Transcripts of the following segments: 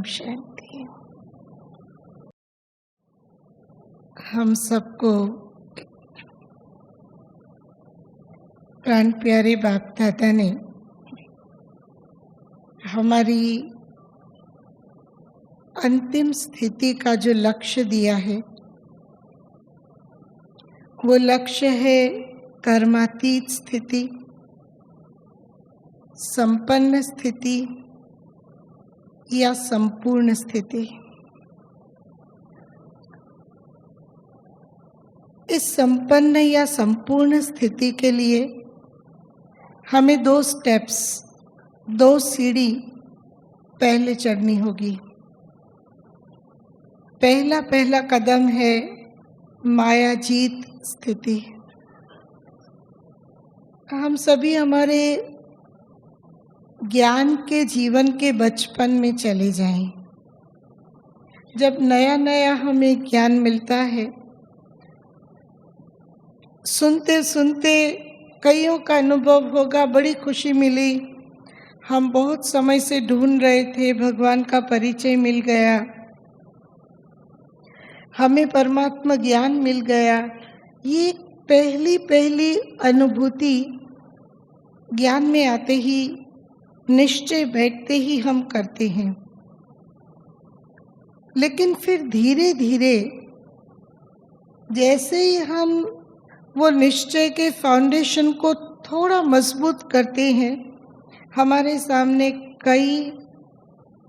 शांति। हम सबको प्राण प्यारे बाप दादा ने हमारी अंतिम स्थिति का जो लक्ष्य दिया है, वो लक्ष्य है कर्मातीत स्थिति, संपन्न स्थिति या संपूर्ण स्थिति। इस संपन्न या संपूर्ण स्थिति के लिए हमें 2 स्टेप्स, 2 सीढ़ी पहले चढ़नी होगी। पहला कदम है मायाजीत स्थिति। हम सभी हमारे ज्ञान के जीवन के बचपन में चले जाएं। जब नया नया हमें ज्ञान मिलता है, सुनते सुनते कईयों का अनुभव होगा, बड़ी खुशी मिली, हम बहुत समय से ढूंढ रहे थे, भगवान का परिचय मिल गया, हमें परमात्मा ज्ञान मिल गया। ये पहली अनुभूति ज्ञान में आते ही, निश्चय बैठते ही हम करते हैं। लेकिन फिर धीरे धीरे जैसे ही हम वो निश्चय के फाउंडेशन को थोड़ा मजबूत करते हैं, हमारे सामने कई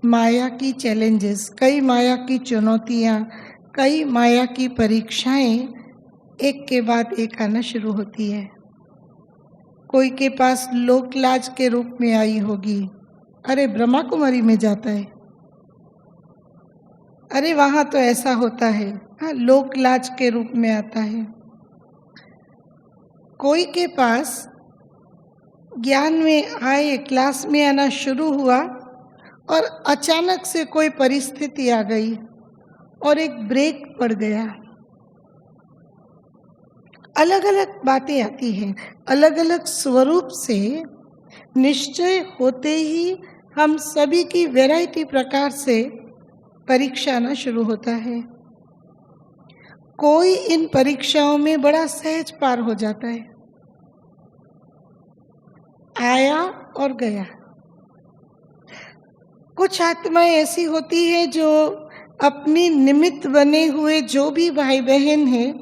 माया की चैलेंजेस, कई माया की चुनौतियाँ, कई माया की परीक्षाएं एक के बाद एक आना शुरू होती है। कोई के पास लोक लाज के रूप में आई होगी, अरे ब्रह्मा कुमारी में जाता है, अरे वहाँ तो ऐसा होता है, हाँ, लोक लाज के रूप में आता है। कोई के पास ज्ञान में आए, क्लास में आना शुरू हुआ और अचानक से कोई परिस्थिति आ गई और एक ब्रेक पड़ गया। अलग अलग बातें आती हैं, अलग अलग स्वरूप से निश्चय होते ही हम सभी की वैरायटी प्रकार से परीक्षा आना शुरू होता है। कोई इन परीक्षाओं में बड़ा सहज पार हो जाता है, आया और गया। कुछ आत्माएं ऐसी होती है जो अपनी निमित्त बने हुए जो भी भाई बहन हैं,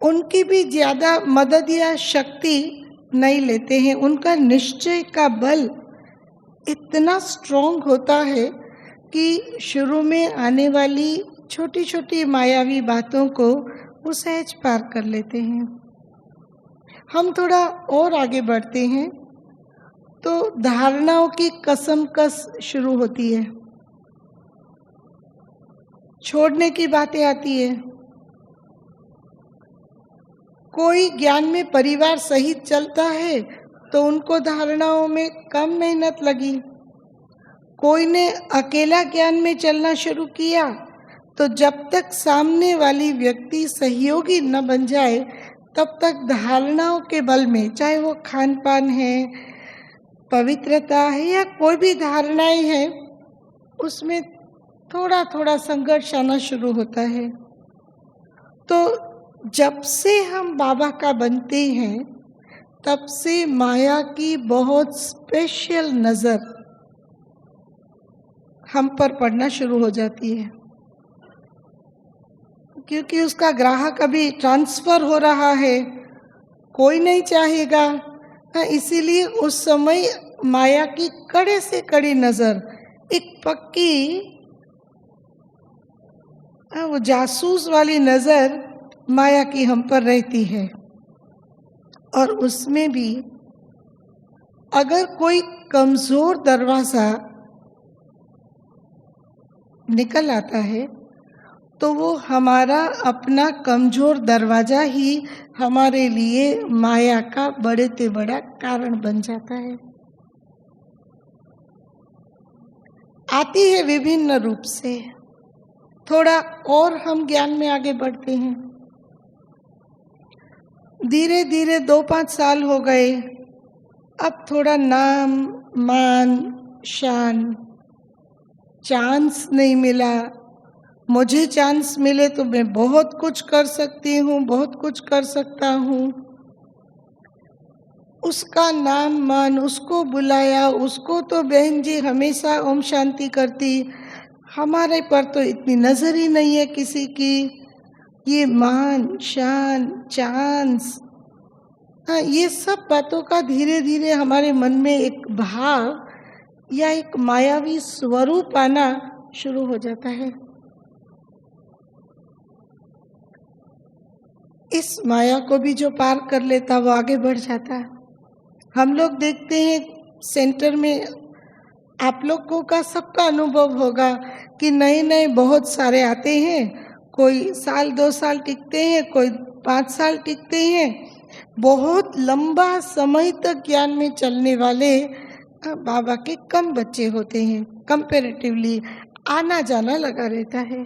उनकी भी ज्यादा मदद या शक्ति नहीं लेते हैं। उनका निश्चय का बल इतना स्ट्रॉन्ग होता है कि शुरू में आने वाली छोटी छोटी मायावी बातों को वो सहज पार कर लेते हैं। हम थोड़ा और आगे बढ़ते हैं तो धारणाओं की कसमकस शुरू होती है, छोड़ने की बातें आती है। कोई ज्ञान में परिवार सहित चलता है तो उनको धारणाओं में कम मेहनत लगी। कोई ने अकेला ज्ञान में चलना शुरू किया तो जब तक सामने वाली व्यक्ति सहयोगी न बन जाए, तब तक धारणाओं के बल में, चाहे वो खान पान है, पवित्रता है या कोई भी धारणाएं हैं, उसमें थोड़ा थोड़ा संघर्ष आना शुरू होता है। तो जब से हम बाबा का बनते हैं, तब से माया की बहुत स्पेशल नजर हम पर पड़ना शुरू हो जाती है, क्योंकि उसका ग्राहक अभी ट्रांसफर हो रहा है, कोई नहीं चाहेगा। इसीलिए उस समय माया की कड़े से कड़ी नजर, एक पक्की वो जासूस वाली नजर माया की हम पर रहती है। और उसमें भी अगर कोई कमजोर दरवाजा निकल आता है तो वो हमारा अपना कमजोर दरवाजा ही हमारे लिए माया का बड़े से बड़ा कारण बन जाता है। आती है विभिन्न रूप से। थोड़ा और हम ज्ञान में आगे बढ़ते हैं, धीरे धीरे 2-5 साल हो गए, अब थोड़ा नाम, मान, शान, चांस नहीं मिला, मुझे चांस मिले तो मैं बहुत कुछ कर सकती हूँ, बहुत कुछ कर सकता हूँ। उसका नाम मान, उसको बुलाया, उसको तो बहन जी हमेशा ओम शांति करती, हमारे पर तो इतनी नजर ही नहीं है किसी की। ये मान शान चांस, हाँ, ये सब बातों का धीरे धीरे हमारे मन में एक भाव या एक मायावी स्वरूप आना शुरू हो जाता है। इस माया को भी जो पार कर लेता वो आगे बढ़ जाता। हम लोग देखते हैं सेंटर में, आप लोगों का सबका अनुभव होगा कि नए नए बहुत सारे आते हैं, कोई साल 2 साल टिकते हैं, कोई 5 साल टिकते हैं। बहुत लंबा समय तक ज्ञान में चलने वाले बाबा के कम बच्चे होते हैं। कंपैरेटिवली आना जाना लगा रहता है।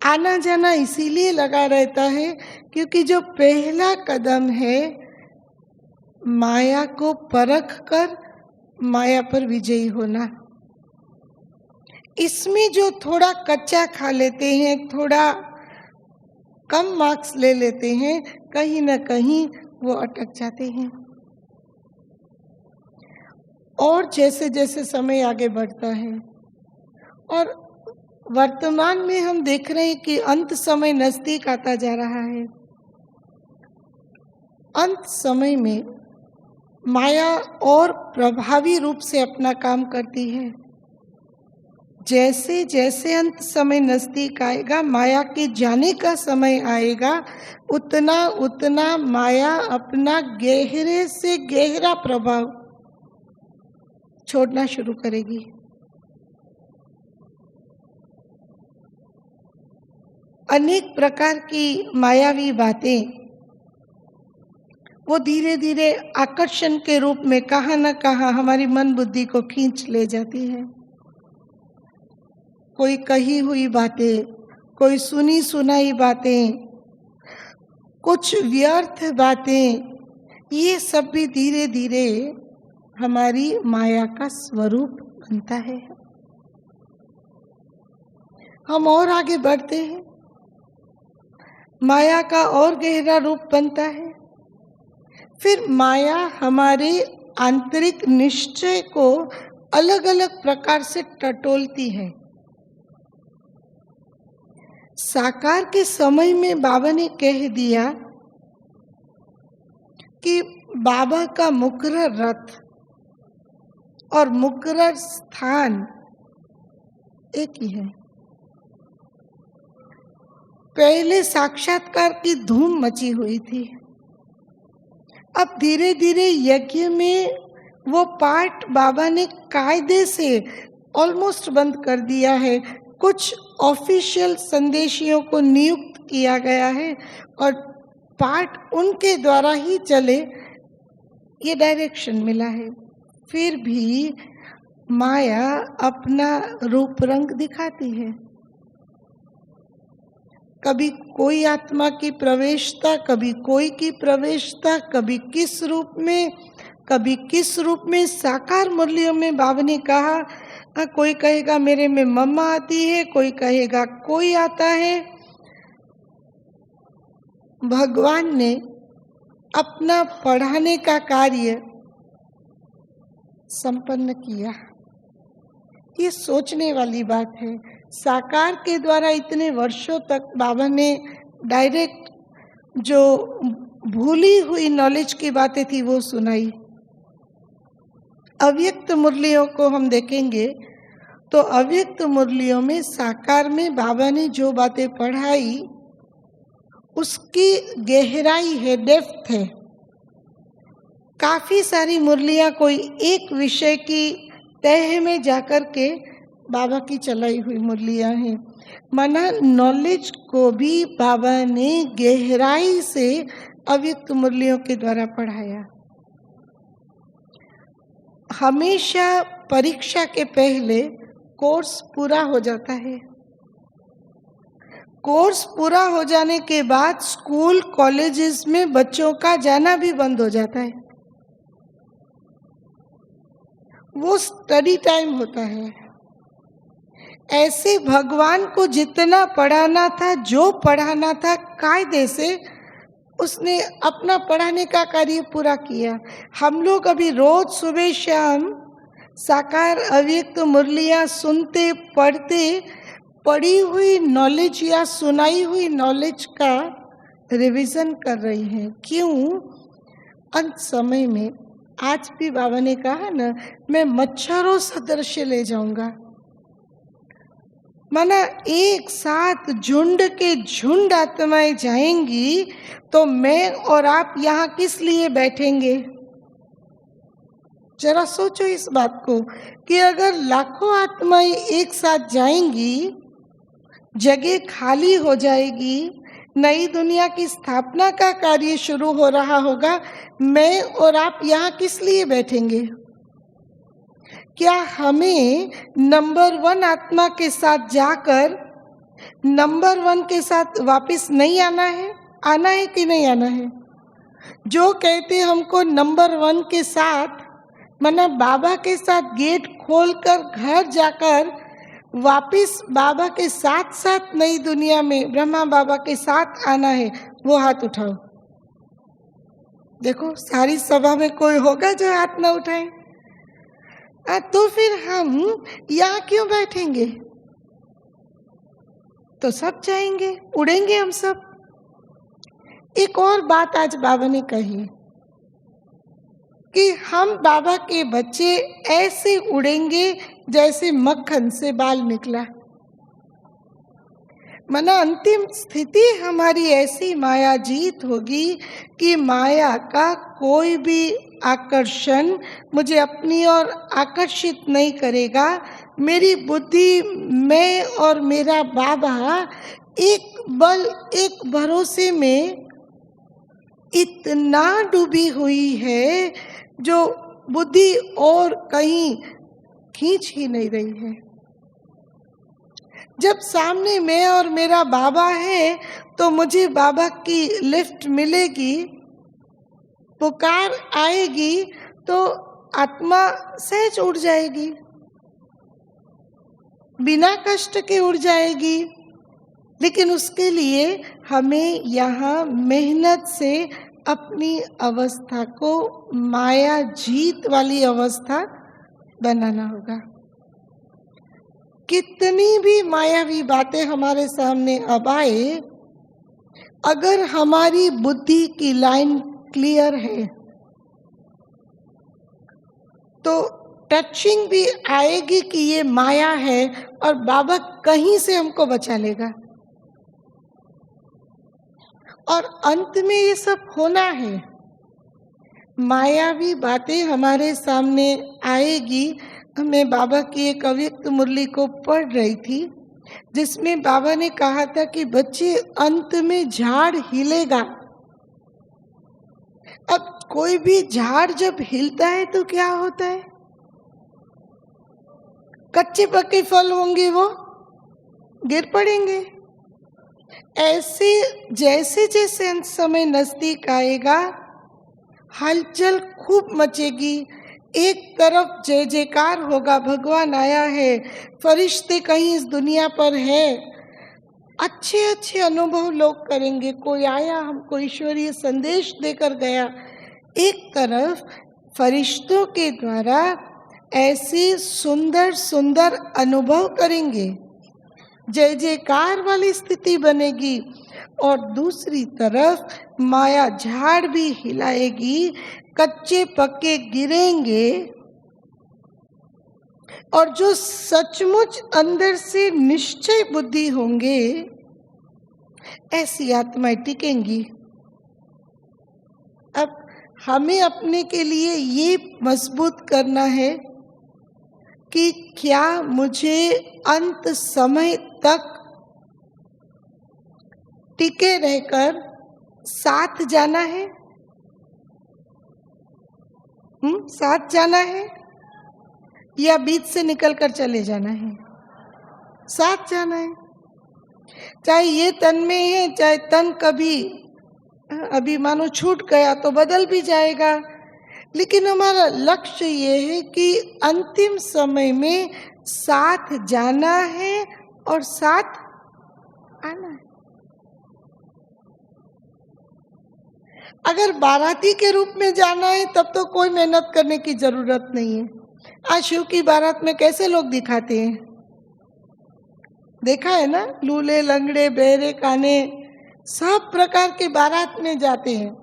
आना जाना इसीलिए लगा रहता है क्योंकि जो पहला कदम है माया को परख कर माया पर विजयी होना, इसमें जो थोड़ा कच्चा खा लेते हैं, थोड़ा कम मार्क्स ले लेते हैं, कहीं न कहीं वो अटक जाते हैं। और जैसे जैसे समय आगे बढ़ता है और वर्तमान में हम देख रहे हैं कि अंत समय नजदीक आता जा रहा है। अंत समय में माया और प्रभावी रूप से अपना काम करती है। जैसे जैसे अंत समय नजदीक आएगा, माया के जाने का समय आएगा, उतना उतना माया अपना गहरे से गहरा प्रभाव छोड़ना शुरू करेगी। अनेक प्रकार की मायावी बातें वो धीरे धीरे आकर्षण के रूप में कहाँ न कहाँ हमारी मन बुद्धि को खींच ले जाती है। कोई कही हुई बातें, कोई सुनी सुनाई बातें, कुछ व्यर्थ बातें, ये सब भी धीरे धीरे हमारी माया का स्वरूप बनता है। हम और आगे बढ़ते हैं, माया का और गहरा रूप बनता है। फिर माया हमारे आंतरिक निश्चय को अलग अलग प्रकार से टटोलती है। साकार के समय में बाबा ने कह दिया कि बाबा का मुकर्रर रथ और मुकर्रर स्थान एक ही है। पहले साक्षात्कार की धूम मची हुई थी, अब धीरे धीरे यज्ञ में वो पाठ बाबा ने कायदे से ऑलमोस्ट बंद कर दिया है। कुछ ऑफिशियल संदेशियों को नियुक्त किया गया है और पाठ उनके द्वारा ही चले, ये डायरेक्शन मिला है। फिर भी माया अपना रूप रंग दिखाती है। कभी कोई आत्मा की प्रवेशता, कभी कोई की प्रवेशता, कभी किस रूप में, कभी किस रूप में। साकार मुरलियों में बाबा ने कहा, कोई कहेगा मेरे में मम्मा आती है, कोई कहेगा कोई आता है। भगवान ने अपना पढ़ाने का कार्य संपन्न किया। ये सोचने वाली बात है। साकार के द्वारा इतने वर्षों तक बाबा ने डायरेक्ट जो भूली हुई नॉलेज की बातें थी वो सुनाई। अव्यक्त मुरलियों को हम देखेंगे तो अव्यक्त मुरलियों में साकार में बाबा ने जो बातें पढ़ाई उसकी गहराई है, डेप्थ है। काफी सारी मुरलियां कोई एक विषय की तह में जाकर के बाबा की चलाई हुई मुरलियां हैं। माना नॉलेज को भी बाबा ने गहराई से अव्यक्त मुरलियों के द्वारा पढ़ाया। हमेशा परीक्षा के पहले कोर्स पूरा हो जाता है। कोर्स पूरा हो जाने के बाद स्कूल कॉलेजेस में बच्चों का जाना भी बंद हो जाता है। वो स्टडी टाइम होता है। ऐसे भगवान को जितना पढ़ाना था, जो पढ़ाना था कायदे से, उसने अपना पढ़ाने का कार्य पूरा किया। हम लोग अभी रोज सुबह शाम साकार अव्यक्त मुरलियाँ सुनते पढ़ते पढ़ी हुई नॉलेज या सुनाई हुई नॉलेज का रिवीजन कर रही हैं। क्यों? अंत समय में आज भी बाबा ने कहा ना, मैं मच्छरों सदृश ले जाऊंगा। माना एक साथ झुंड के झुंड आत्माएं जाएंगी तो मैं और आप यहाँ किस लिए बैठेंगे? जरा सोचो इस बात को कि अगर लाखों आत्माएं एक साथ जाएंगी, जगह खाली हो जाएगी, नई दुनिया की स्थापना का कार्य शुरू हो रहा होगा, मैं और आप यहाँ किस लिए बैठेंगे? क्या हमें नंबर 1 आत्मा के साथ जाकर नंबर 1 के साथ वापस नहीं आना है? आना है कि नहीं आना है? जो कहते हमको नंबर 1 के साथ, माना बाबा के साथ गेट खोलकर घर जाकर वापस बाबा के साथ साथ नई दुनिया में ब्रह्मा बाबा के साथ आना है, वो हाथ उठाओ। देखो सारी सभा में कोई होगा जो हाथ ना उठाए? तो फिर हम यहाँ क्यों बैठेंगे? तो सब जाएंगे, उड़ेंगे हम सब। एक और बात आज बाबा ने कही कि हम बाबा के बच्चे ऐसे उड़ेंगे जैसे मक्खन से बाल निकला। माना अंतिम स्थिति हमारी ऐसी माया जीत होगी कि माया का कोई भी आकर्षण मुझे अपनी ओर आकर्षित नहीं करेगा। मेरी बुद्धि, मैं और मेरा बाबा एक बल, एक भरोसे में इतना डूबी हुई है जो बुद्धि और कहीं खींच ही नहीं रही है। जब सामने मैं और मेरा बाबा है तो मुझे बाबा की लिफ्ट मिलेगी, पुकार आएगी तो आत्मा सहज उड़ जाएगी, बिना कष्ट के उड़ जाएगी। लेकिन उसके लिए हमें यहाँ मेहनत से अपनी अवस्था को माया जीत वाली अवस्था बनाना होगा। कितनी भी मायावी बातें हमारे सामने अब आए, अगर हमारी बुद्धि की लाइन क्लियर है तो टचिंग भी आएगी कि ये माया है और बाबा कहीं से हमको बचा लेगा। और अंत में ये सब होना है। मायावी बातें हमारे सामने आएगी। मैं बाबा की एक अव्यक्त मुरली को पढ़ रही थी जिसमें बाबा ने कहा था कि बच्चे, अंत में झाड़ हिलेगा। अब कोई भी झाड़ जब हिलता है तो क्या होता है? कच्चे पक्के फल होंगे वो गिर पड़ेंगे। ऐसे जैसे जैसे अंत समय नजदीक आएगा, हलचल खूब मचेगी। एक तरफ जय जयकार होगा, भगवान आया है, फरिश्ते कहीं इस दुनिया पर है, अच्छे अच्छे अनुभव लोग करेंगे। कोई आया हमको ईश्वरीय संदेश देकर गया। एक तरफ फरिश्तों के द्वारा ऐसे सुंदर सुंदर अनुभव करेंगे, जय जयकार वाली स्थिति बनेगी, और दूसरी तरफ माया झाड़ भी हिलाएगी, कच्चे पक्के गिरेंगे, और जो सचमुच अंदर से निश्चय बुद्धि होंगे ऐसी आत्माएं टिकेंगी। अब हमें अपने के लिए ये मजबूत करना है कि क्या मुझे अंत समय तक टिके रहकर साथ जाना है? साथ जाना है या बीच से निकलकर चले जाना है? साथ जाना है। चाहे ये तन में है, चाहे तन कभी अभी मानो छूट गया तो बदल भी जाएगा, लेकिन हमारा लक्ष्य ये है कि अंतिम समय में साथ जाना है और साथ आना है। अगर बाराती के रूप में जाना है तब तो कोई मेहनत करने की जरूरत नहीं है। आज शिव की बारात में कैसे लोग दिखाते हैं, देखा है ना, लूले लंगड़े बहरे काने सब प्रकार के बारात में जाते हैं।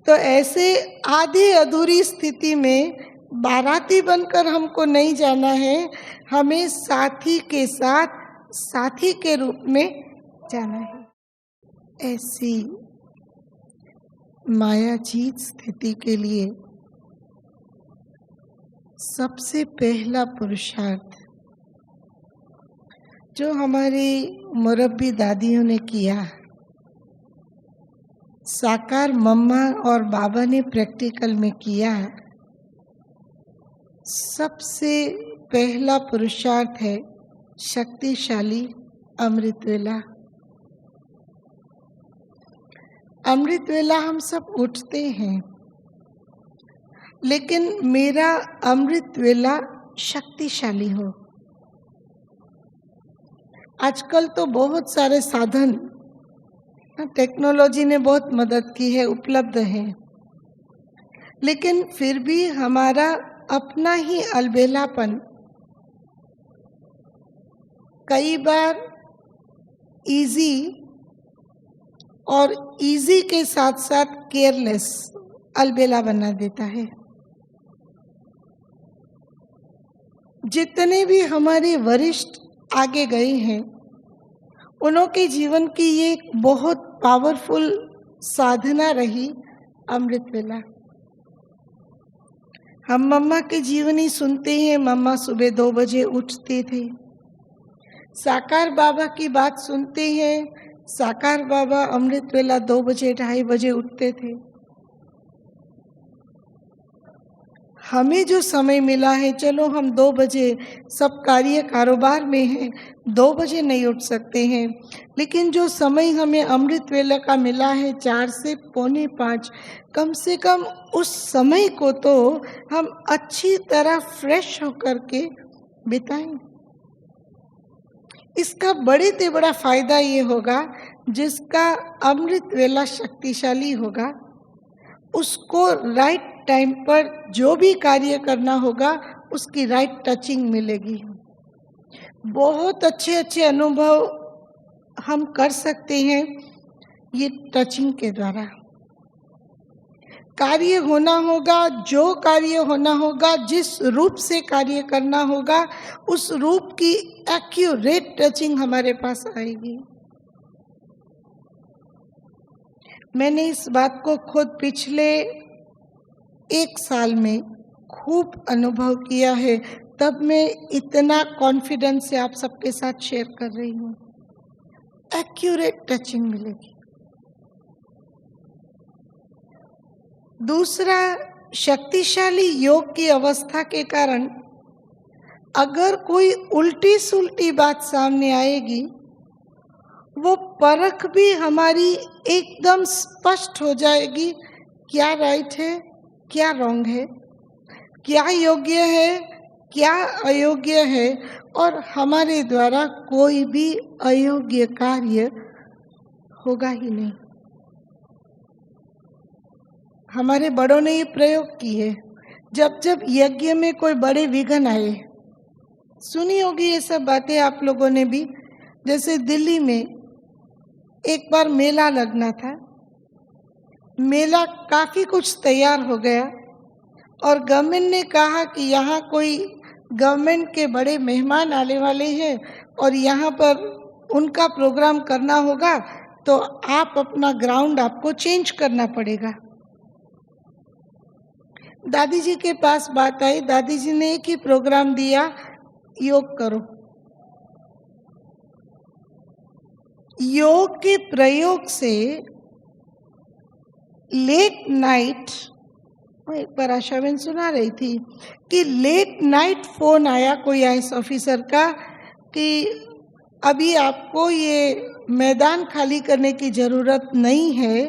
तो ऐसे आधी अधूरी स्थिति में बाराती बनकर हमको नहीं जाना है, हमें साथी के साथ साथी के रूप में जाना है। ऐसी मायाजीत स्थिति के लिए सबसे पहला पुरुषार्थ जो हमारी मुरब्बी दादियों ने किया, साकार मम्मा और बाबा ने प्रैक्टिकल में किया, सबसे पहला पुरुषार्थ है शक्तिशाली अमृत वेला। अमृत वेला हम सब उठते हैं, लेकिन मेरा अमृत वेला शक्तिशाली हो। आजकल तो बहुत सारे साधन टेक्नोलॉजी ने बहुत मदद की है, उपलब्ध है, लेकिन फिर भी हमारा अपना ही अलबेलापन कई बार इजी और इजी के साथ साथ केयरलेस अलबेला बना देता है। जितने भी हमारे वरिष्ठ आगे गए हैं, उनके जीवन की ये बहुत पावरफुल साधना रही अमृत वेला। हम मम्मा के जीवनी सुनते हैं, मम्मा सुबह 2 बजे उठते थे। साकार बाबा की बात सुनते हैं, साकार बाबा अमृत वेला 2 बजे 2:30 बजे उठते थे। हमें जो समय मिला है, चलो हम 2 बजे सब कार्य कारोबार में हैं, 2 बजे नहीं उठ सकते हैं, लेकिन जो समय हमें अमृत वेला का मिला है 4 से 4:45, कम से कम उस समय को तो हम अच्छी तरह फ्रेश होकर के बिताएं। इसका बड़े से बड़ा फायदा ये होगा, जिसका अमृत वेला शक्तिशाली होगा उसको राइट टाइम पर जो भी कार्य करना होगा उसकी राइट टचिंग मिलेगी। बहुत अच्छे अच्छे अनुभव हम कर सकते हैं ये टचिंग के द्वारा। कार्य होना होगा, जो कार्य होना होगा, जिस रूप से कार्य करना होगा, उस रूप की एक्यूरेट टचिंग हमारे पास आएगी। मैंने इस बात को खुद पिछले 1 साल में खूब अनुभव किया है, तब मैं इतना कॉन्फिडेंस से आप सबके साथ शेयर कर रही हूँ। एक्यूरेट टचिंग मिलेगी। दूसरा, शक्तिशाली योग की अवस्था के कारण अगर कोई उल्टी सुल्टी बात सामने आएगी, वो परख भी हमारी एकदम स्पष्ट हो जाएगी, क्या राइट है, क्या रॉन्ग है, क्या योग्य है, क्या अयोग्य है, और हमारे द्वारा कोई भी अयोग्य कार्य होगा ही नहीं। हमारे बड़ों ने ये प्रयोग किए। जब जब यज्ञ में कोई बड़े विघ्न आए, सुनी होगी ये सब बातें आप लोगों ने भी। जैसे दिल्ली में एक बार मेला लगना था, मेला काफी कुछ तैयार हो गया और गवर्नमेंट ने कहा कि यहाँ कोई गवर्नमेंट के बड़े मेहमान आने वाले हैं और यहाँ पर उनका प्रोग्राम करना होगा, तो आप अपना ग्राउंड आपको चेंज करना पड़ेगा। दादी जी के पास बात आई, दादी जी ने एक ही प्रोग्राम दिया, योग करो। योग के प्रयोग से लेट नाइट, एक बार आशाबेन सुना रही थी कि लेट नाइट फोन आया कोई आईएएस ऑफिसर का कि अभी आपको ये मैदान खाली करने की जरूरत नहीं है,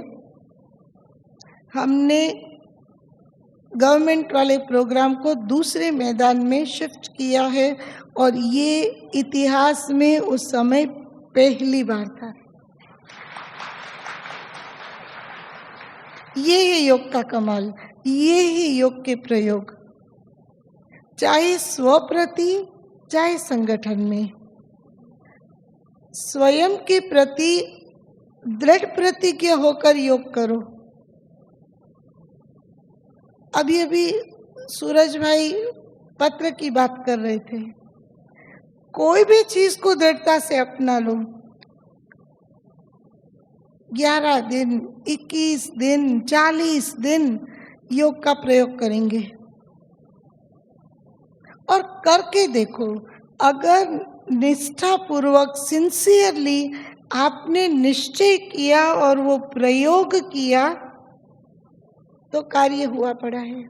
हमने गवर्नमेंट वाले प्रोग्राम को दूसरे मैदान में शिफ्ट किया है और ये इतिहास में उस समय पहली बार था। ये है योग का कमाल, ये ही योग के प्रयोग, चाहे स्व प्रति चाहे संगठन में। स्वयं के प्रति दृढ़ प्रतिज्ञ होकर योग करो। अभी अभी सूरज भाई पत्र की बात कर रहे थे। कोई भी चीज को दृढ़ता से अपना लो। 11 दिन, 21 दिन, 40 दिन योग का प्रयोग करेंगे और करके देखो। अगर निष्ठापूर्वक सिंसियरली आपने निश्चय किया और वो प्रयोग किया तो कार्य हुआ पड़ा है।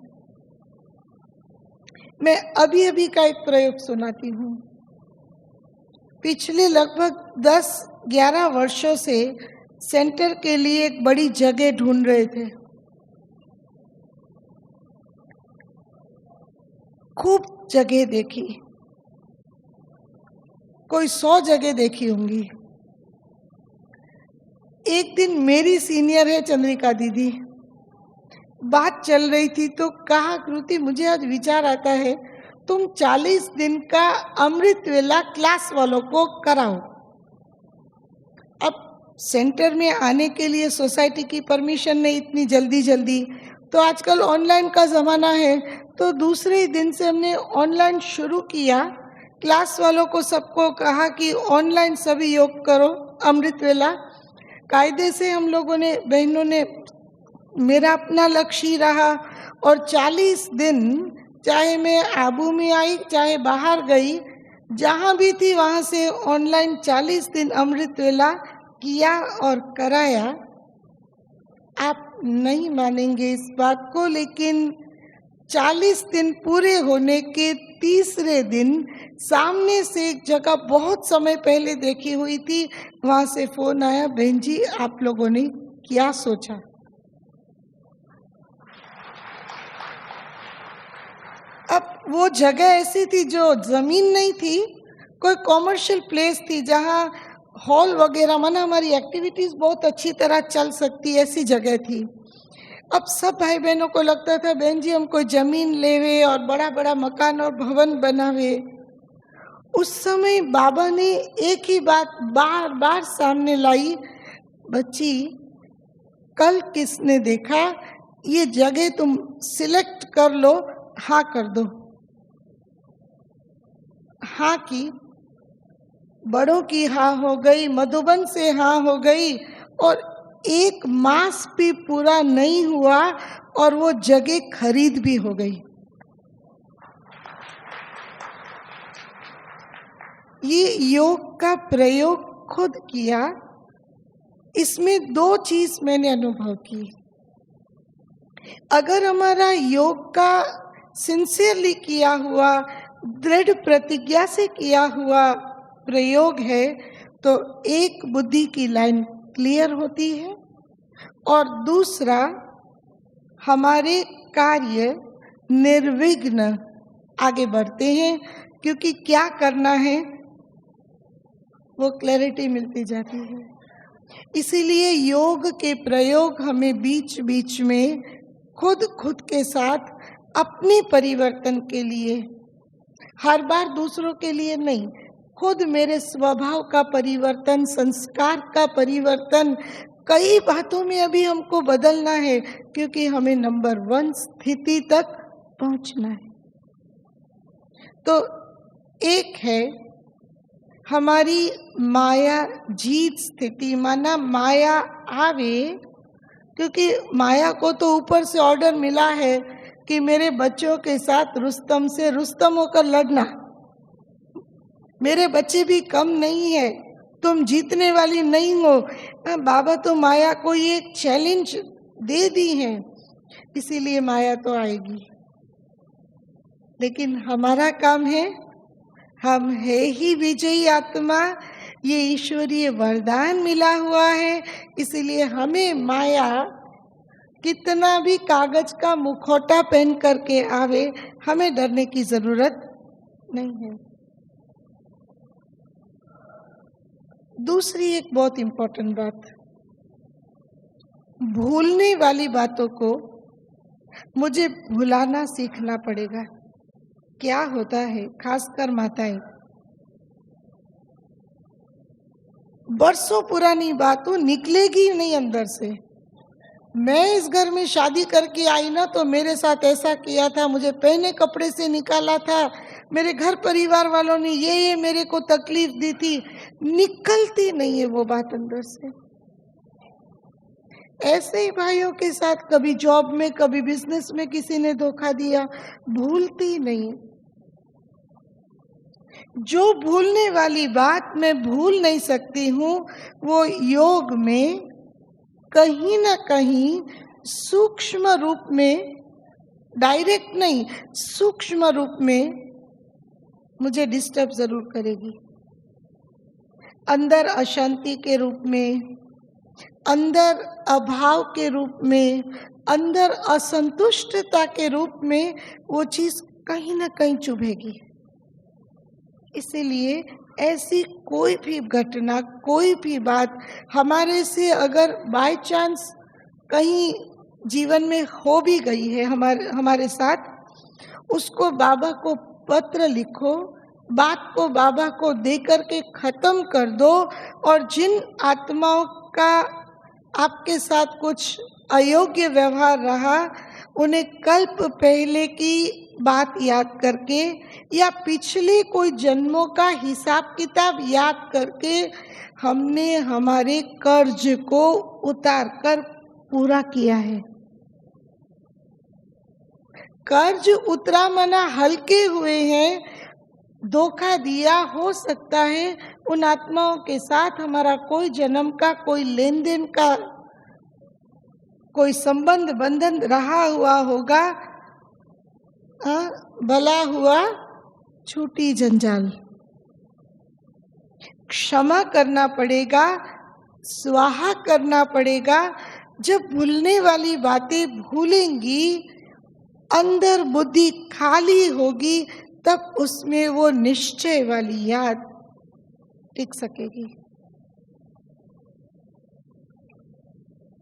मैं अभी अभी का एक प्रयोग सुनाती हूँ। पिछले लगभग 10-11 वर्षों से सेंटर के लिए एक बड़ी जगह ढूंढ रहे थे। खूब जगह देखी, कोई 100 जगह देखी होंगी। एक दिन मेरी सीनियर है चंद्रिका दीदी, बात चल रही थी तो कहा, कृति मुझे आज विचार आता है तुम 40 दिन का अमृत वेला क्लास वालों को कराओ। अब सेंटर में आने के लिए सोसाइटी की परमिशन नहीं इतनी जल्दी, तो आजकल ऑनलाइन का ज़माना है, तो दूसरे ही दिन से हमने ऑनलाइन शुरू किया। क्लास वालों को सबको कहा कि ऑनलाइन सभी योग करो अमृत वेला। कायदे से हम लोगों ने, बहनों ने, मेरा अपना लक्ष्य ही रहा और 40 दिन, चाहे मैं आबू में आई चाहे बाहर गई, जहाँ भी थी वहाँ से ऑनलाइन 40 दिन अमृत वेला किया और कराया। आप नहीं मानेंगे इस बात को, लेकिन 40 दिन पूरे होने के तीसरे दिन सामने से एक जगह बहुत समय पहले देखी हुई थी, वहाँ से फोन आया, बहन जी आप लोगों ने क्या सोचा। अब वो जगह ऐसी थी जो जमीन नहीं थी, कोई कॉमर्शियल प्लेस थी जहाँ हॉल वगैरह, माना हमारी एक्टिविटीज बहुत अच्छी तरह चल सकती, ऐसी जगह थी। अब सब भाई बहनों को लगता था बहन जी हम कोई जमीन लेवे और बड़ा बड़ा मकान और भवन बनावे। उस समय बाबा ने एक ही बात बार बार सामने लाई, बच्ची कल किसने देखा, ये जगह तुम सिलेक्ट कर लो, हाँ कर दो। हाँ की, बड़ों की हाँ हो गई, मधुबन से हाँ हो गई और 1 मास भी पूरा नहीं हुआ और वो जगह खरीद भी हो गई। ये योग का प्रयोग खुद किया। इसमें 2 चीज मैंने अनुभव की। अगर हमारा योग का सिंसियरली किया हुआ, दृढ़ प्रतिज्ञा से किया हुआ प्रयोग है तो एक बुद्धि की लाइन क्लियर होती है और दूसरा हमारे कार्य निर्विघ्न आगे बढ़ते हैं, क्योंकि क्या करना है वो क्लैरिटी मिलती जाती है। इसीलिए योग के प्रयोग हमें बीच बीच में खुद के साथ अपने परिवर्तन के लिए, हर बार दूसरों के लिए नहीं, खुद मेरे स्वभाव का परिवर्तन, संस्कार का परिवर्तन, कई बातों में अभी हमको बदलना है क्योंकि हमें नंबर 1 स्थिति तक पहुंचना है। तो एक है हमारी माया जीत स्थिति, माना माया आवे, क्योंकि माया को तो ऊपर से ऑर्डर मिला है कि मेरे बच्चों के साथ रुस्तम से रुस्तम होकर लड़ना। मेरे बच्चे भी कम नहीं है, तुम जीतने वाली नहीं हो। बाबा तो माया को ये चैलेंज दे दी है, इसीलिए माया तो आएगी। लेकिन हमारा काम है, हम है ही विजयी आत्मा, ये ईश्वरीय वरदान मिला हुआ है, इसीलिए हमें माया कितना भी कागज का मुखौटा पहन करके आवे, हमें डरने की जरूरत नहीं है। दूसरी एक बहुत इम्पोर्टेंट बात, भूलने वाली बातों को मुझे भुलाना सीखना पड़ेगा। क्या होता है, खासकर माताएं, बरसों पुरानी बातों निकलेगी नहीं अंदर से। मैं इस घर में शादी करके आई ना, तो मेरे साथ ऐसा किया था, मुझे पहने कपड़े से निकाला था, मेरे घर परिवार वालों ने ये मेरे को तकलीफ दी थी। निकलती नहीं है वो बात अंदर से। ऐसे ही भाइयों के साथ कभी जॉब में, कभी बिजनेस में किसी ने धोखा दिया, भूलती नहीं। जो भूलने वाली बात मैं भूल नहीं सकती हूँ, वो योग में कहीं ना कहीं सूक्ष्म रूप में, डायरेक्ट नहीं, सूक्ष्म रूप में मुझे डिस्टर्ब जरूर करेगी। अंदर अशांति के रूप में, अंदर अभाव के रूप में, अंदर असंतुष्टता के रूप में वो चीज कहीं ना कहीं चुभेगी। इसीलिए ऐसी कोई भी घटना, कोई भी बात हमारे से अगर बाय चांस कहीं जीवन में हो भी गई है हमारे साथ, उसको बाबा को पत्र लिखो, बात को बाबा को दे करके खत्म कर दो। और जिन आत्माओं का आपके साथ कुछ अयोग्य व्यवहार रहा, उन्हें कल्प पहले की बात याद करके या पिछले कोई जन्मों का हिसाब किताब याद करके हमने हमारे कर्ज को उतार कर पूरा किया है। कर्ज उतरा मना हल्के हुए हैं, धोखा दिया, हो सकता है उन आत्माओं के साथ हमारा कोई जन्म का, कोई लेन देन का, कोई संबंध बंधन रहा हुआ होगा। भला हुआ छूटी जंजाल। क्षमा करना पड़ेगा, स्वाहा करना पड़ेगा। जब भूलने वाली बातें भूलेंगी, अंदर बुद्धि खाली होगी, तब उसमें वो निश्चय वाली याद टिक सकेगी।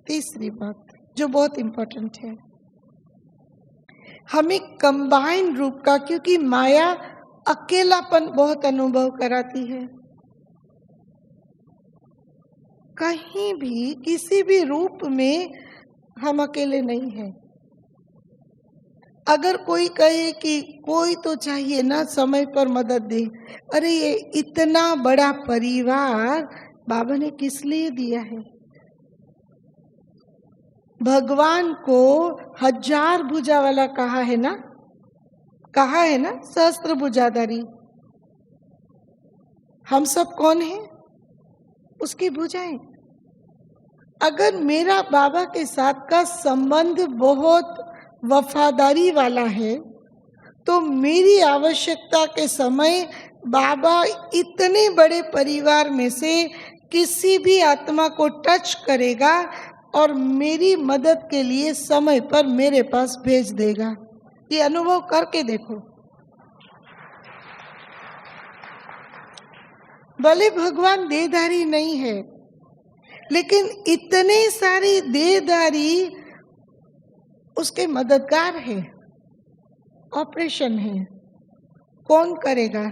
तीसरी बात जो बहुत इम्पोर्टेंट है, हमें कंबाइन रूप का, क्योंकि माया अकेलापन बहुत अनुभव कराती है। कहीं भी किसी भी रूप में हम अकेले नहीं हैं। अगर कोई कहे कि कोई तो चाहिए ना समय पर मदद दे, अरे ये इतना बड़ा परिवार बाबा ने किस लिए दिया है? भगवान को 1000 भुजा वाला कहा है ना, सहस्त्र भुजाधारी। हम सब कौन हैं? उसकी भुजाएं। अगर मेरा बाबा के साथ का संबंध बहुत वफादारी वाला है, तो मेरी आवश्यकता के समय बाबा इतने बड़े परिवार में से किसी भी आत्मा को टच करेगा और मेरी मदद के लिए समय पर मेरे पास भेज देगा। ये अनुभव करके देखो। भले भगवान देहधारी नहीं है, लेकिन इतने सारे देहधारी उसके मददगार है। ऑपरेशन है, कौन करेगा?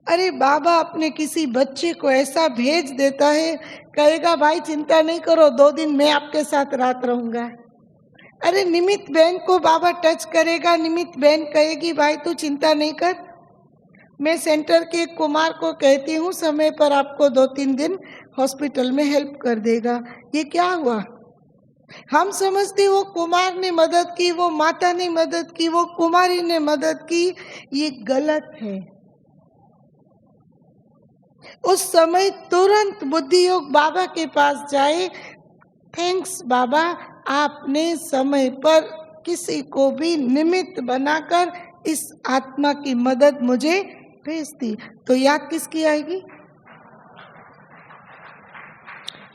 अरे बाबा अपने किसी बच्चे को ऐसा भेज देता है, कहेगा भाई चिंता नहीं करो, 2 दिन मैं आपके साथ रात रहूंगा। अरे निमित बहन को बाबा टच करेगा, निमित बहन कहेगी भाई तू चिंता नहीं कर, मैं सेंटर के कुमार को कहती हूँ समय पर आपको 2-3 दिन हॉस्पिटल में हेल्प कर देगा। ये क्या हुआ? हम समझते वो कुमार ने मदद की, वो माता ने मदद की, वो कुमारी ने मदद की। ये गलत है। उस समय तुरंत बुद्धि योग बाबा के पास जाए, थैंक्स बाबा, आपने समय पर किसी को भी निमित्त बनाकर इस आत्मा की मदद मुझे भेज दी। तो याद किसकी आएगी?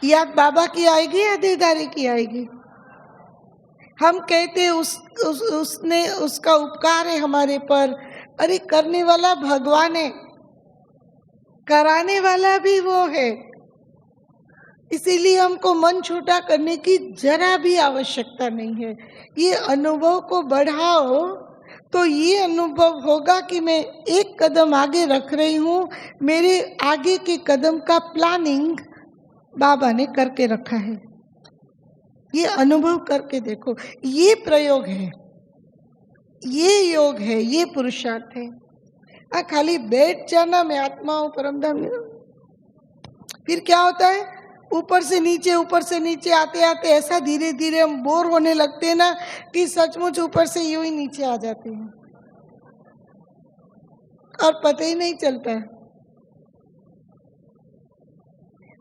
याद बाबा की आएगी या देहधारी की आएगी? हम कहते उसने, उसका उपकार है हमारे पर। अरे करने वाला भगवान है, कराने वाला भी वो है। इसीलिए हमको मन छोटा करने की जरा भी आवश्यकता नहीं है। ये अनुभव को बढ़ाओ तो ये अनुभव होगा कि मैं एक कदम आगे रख रही हूँ। मेरे आगे के कदम का प्लानिंग बाबा ने करके रखा है। ये अनुभव करके देखो, ये प्रयोग है, ये योग है, ये पुरुषार्थ है। खाली बैठ जाना मैं आत्मा हूँ परमधाम, फिर क्या होता है, ऊपर से नीचे आते आते ऐसा धीरे धीरे हम बोर होने लगते हैं ना कि सचमुच ऊपर से यूं ही नीचे आ जाते हैं और पता ही नहीं चलता है।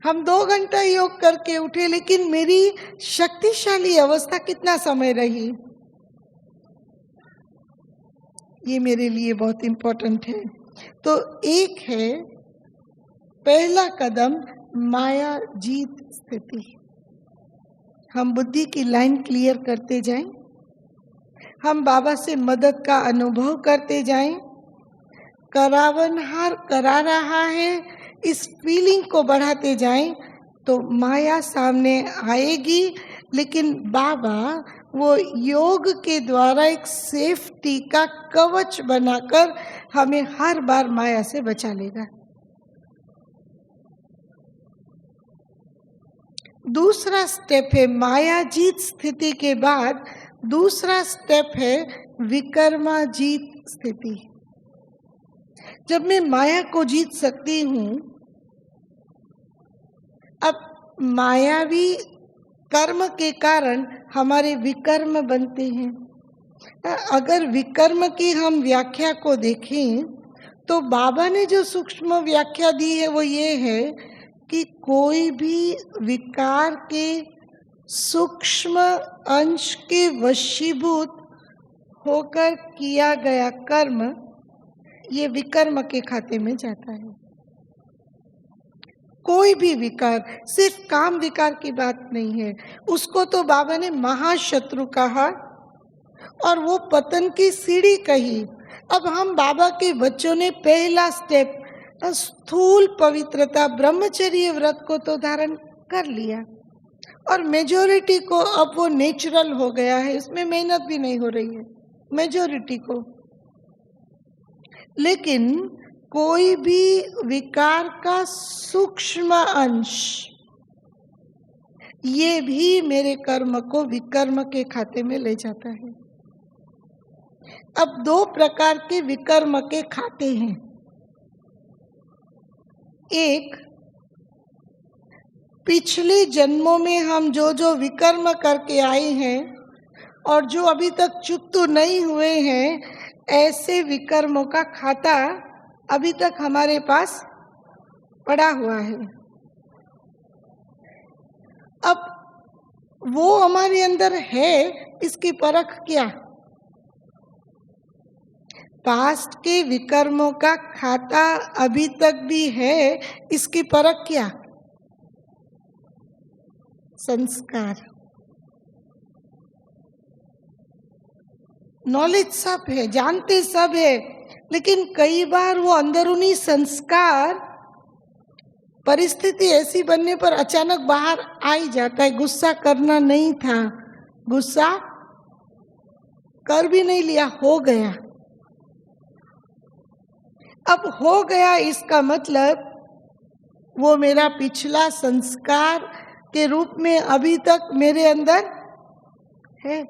हम 2 घंटा योग करके उठे, लेकिन मेरी शक्तिशाली अवस्था कितना समय रही, ये मेरे लिए बहुत इम्पोर्टेंट है। तो एक है पहला कदम, माया जीत स्थिति। हम बुद्धि की लाइन क्लियर करते जाएं, हम बाबा से मदद का अनुभव करते जाएं। करावनहार करा रहा है, इस फीलिंग को बढ़ाते जाएं तो माया सामने आएगी, लेकिन बाबा वो योग के द्वारा एक सेफ्टी का कवच बनाकर हमें हर बार माया से बचा लेगा। दूसरा स्टेप है माया जीत स्थिति के बाद दूसरा स्टेप है विकर्मा जीत स्थिति। जब मैं माया को जीत सकती हूँ, अब मायावी कर्म के कारण हमारे विकर्म बनते हैं। अगर विकर्म की हम व्याख्या को देखें तो बाबा ने जो सूक्ष्म व्याख्या दी है वो ये है कि कोई भी विकार के सूक्ष्म अंश के वशीभूत होकर किया गया कर्म ये विकर्म के खाते में जाता है। कोई भी विकार, सिर्फ काम विकार की बात नहीं है, उसको तो बाबा ने महाशत्रु कहा और वो पतन की सीढ़ी कही। अब हम बाबा के बच्चों ने पहला स्टेप स्थूल पवित्रता ब्रह्मचर्य व्रत को तो धारण कर लिया और मेजॉरिटी को अब वो नेचुरल हो गया है, इसमें मेहनत भी नहीं हो रही है मेजॉरिटी को। लेकिन कोई भी विकार का सूक्ष्म अंश ये भी मेरे कर्म को विकर्म के खाते में ले जाता है। अब 2 प्रकार के विकर्म के खाते हैं। एक, पिछले जन्मों में हम जो जो विकर्म करके आए हैं और जो अभी तक चुकता नहीं हुए हैं, ऐसे विकर्मों का खाता अभी तक हमारे पास पड़ा हुआ है। अब वो हमारे अंदर है, इसकी परख क्या? पास्ट के विकर्मों का खाता अभी तक भी है, इसकी परख क्या? संस्कार। नॉलेज सब है, जानते सब है, लेकिन कई बार वो अंदरूनी संस्कार परिस्थिति ऐसी बनने पर अचानक बाहर आ ही जाता है। गुस्सा करना नहीं था, गुस्सा कर भी नहीं लिया, हो गया। अब हो गया इसका मतलब वो मेरा पिछला संस्कार के रूप में अभी तक मेरे अंदर है।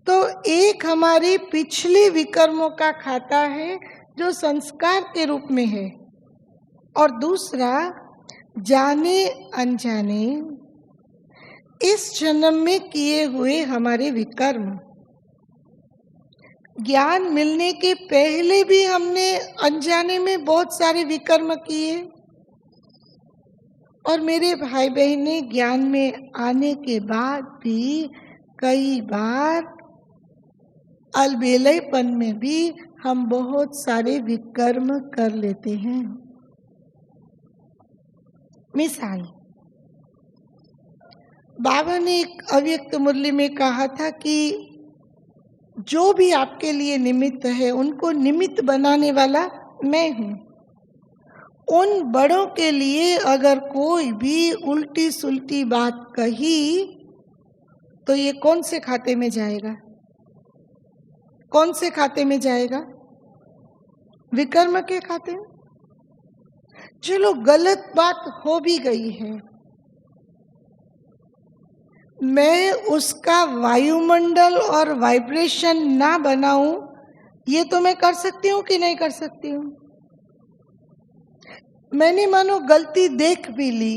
तो एक हमारे पिछले विकर्मों का खाता है जो संस्कार के रूप में है, और दूसरा जाने अनजाने इस जन्म में किए हुए हमारे विकर्म। ज्ञान मिलने के पहले भी हमने अनजाने में बहुत सारे विकर्म किए, और मेरे भाई बहने ज्ञान में आने के बाद भी कई बार अलबेलेपन में भी हम बहुत सारे विकर्म कर लेते हैं। मिसाल, बाबा ने एक अव्यक्त मुरली में कहा था कि जो भी आपके लिए निमित्त है उनको निमित्त बनाने वाला मैं हूँ। उन बड़ों के लिए अगर कोई भी उल्टी सुल्टी बात कही तो ये कौन से खाते में जाएगा? कौन से खाते में जाएगा? विकर्म के खाते में। चलो गलत बात हो भी गई है, मैं उसका वायुमंडल और वाइब्रेशन ना बनाऊं, ये तो मैं कर सकती हूँ कि नहीं कर सकती हूँ? मैंने मानो गलती देख भी ली,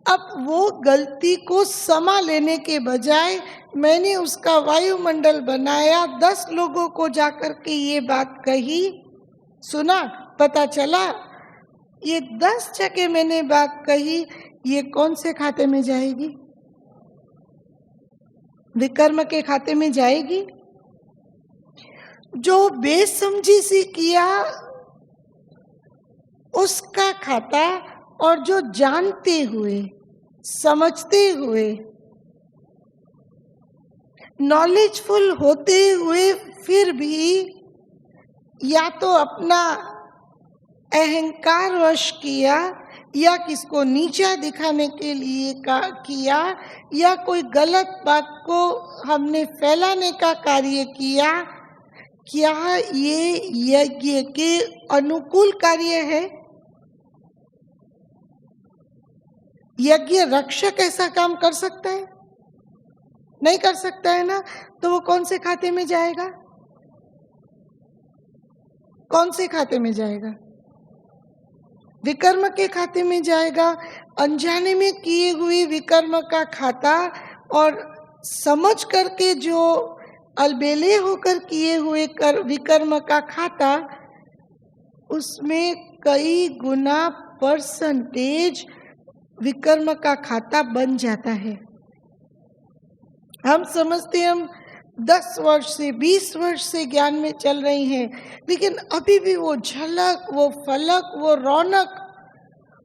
अब वो गलती को समा लेने के बजाय मैंने उसका वायुमंडल बनाया, 10 लोगों को जाकर के ये बात कही, सुना, पता चला, ये 10 जगह मैंने बात कही, ये कौन से खाते में जाएगी? विकर्म के खाते में जाएगी। जो बेसमझी सी किया उसका खाता, और जो जानते हुए समझते हुए नॉलेजफुल होते हुए फिर भी या तो अपना अहंकार वश किया, या किसको नीचा दिखाने के लिए किया, या कोई गलत बात को हमने फैलाने का कार्य किया, क्या ये यज्ञ के अनुकूल कार्य है? यज्ञ रक्षक ऐसा काम कर सकता है? नहीं कर सकता है ना। तो वो कौन से खाते में जाएगा? कौन से खाते में जाएगा? विकर्म के खाते में जाएगा। अनजाने में किए हुए विकर्म का खाता और समझ करके जो अलबेले होकर किए हुए विकर्म का खाता, उसमें कई गुना परसेंटेज विकर्म का खाता बन जाता है। हम समझते हम 10 वर्ष से 20 वर्ष से ज्ञान में चल रही हैं, लेकिन अभी भी वो झलक, वो फलक, वो रौनक,